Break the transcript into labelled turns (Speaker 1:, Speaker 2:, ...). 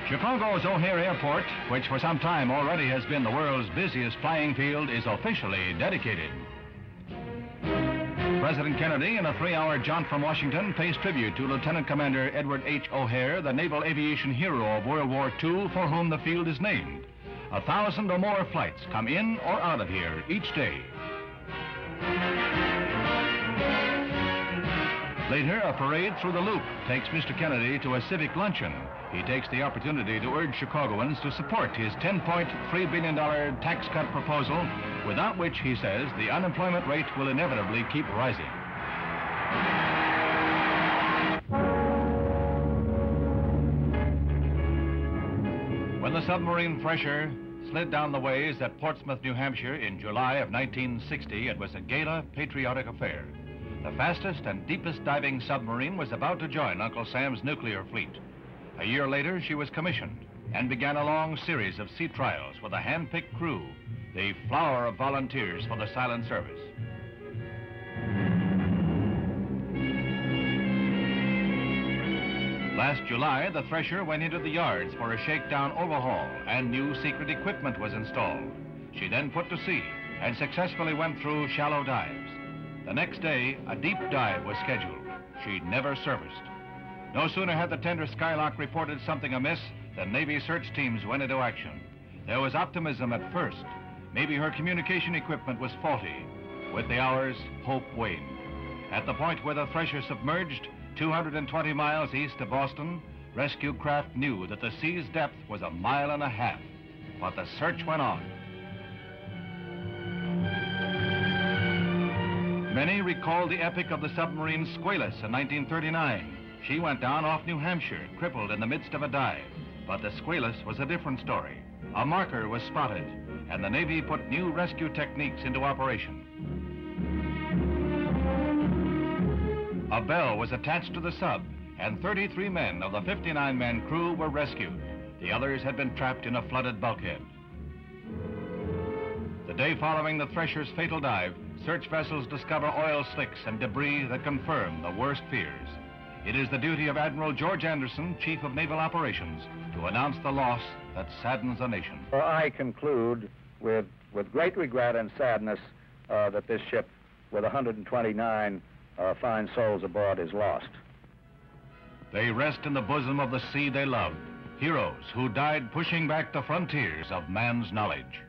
Speaker 1: Chicago's O'Hare Airport, which for some time already has been the world's busiest flying field, is officially dedicated. President Kennedy, in a 3-hour jaunt from Washington, pays tribute to Lieutenant Commander Edward H. O'Hare, the naval aviation hero of World War II, for whom the field is named. 1,000 or more flights come in or out of here each day. Later, a parade through the Loop takes Mr. Kennedy to a Civic luncheon. He takes the opportunity to urge Chicagoans to support his $10.3 billion tax cut proposal, without which, he says, the unemployment rate will inevitably keep rising. When the submarine Thresher slid down the ways at Portsmouth, New Hampshire in July of 1960, it was a gala, patriotic affair. The fastest and deepest diving submarine was about to join Uncle Sam's nuclear fleet. A year later, she was commissioned and began a long series of sea trials with a hand-picked crew, the flower of volunteers for the silent service. Last July, the Thresher went into the yards for a shakedown overhaul, and new secret equipment was installed. She then put to sea and successfully went through shallow dives. The next day, a deep dive was scheduled. She'd never serviced. No sooner had the tender Skylark reported something amiss than Navy search teams went into action. There was optimism at first. Maybe her communication equipment was faulty. With the hours, hope waned. At the point where the Thresher submerged, 220 miles east of Boston, rescue craft knew that the sea's depth was 1.5 miles. But the search went on. Many recall the epic of the submarine Squalus in 1939. She went down off New Hampshire, crippled in the midst of a dive. But the Squalus was a different story. A marker was spotted, and the Navy put new rescue techniques into operation. A bell was attached to the sub, and 33 men of the 59-man crew were rescued. The others had been trapped in a flooded bulkhead. The day following the Thresher's fatal dive, search vessels discover oil slicks and debris that confirm the worst fears. It is the duty of Admiral George Anderson, Chief of Naval Operations, to announce the loss that saddens a nation.
Speaker 2: Well, I conclude with great regret and sadness that this ship, with 129 fine souls aboard, is lost.
Speaker 1: They rest in the bosom of the sea they loved, heroes who died pushing back the frontiers of man's knowledge.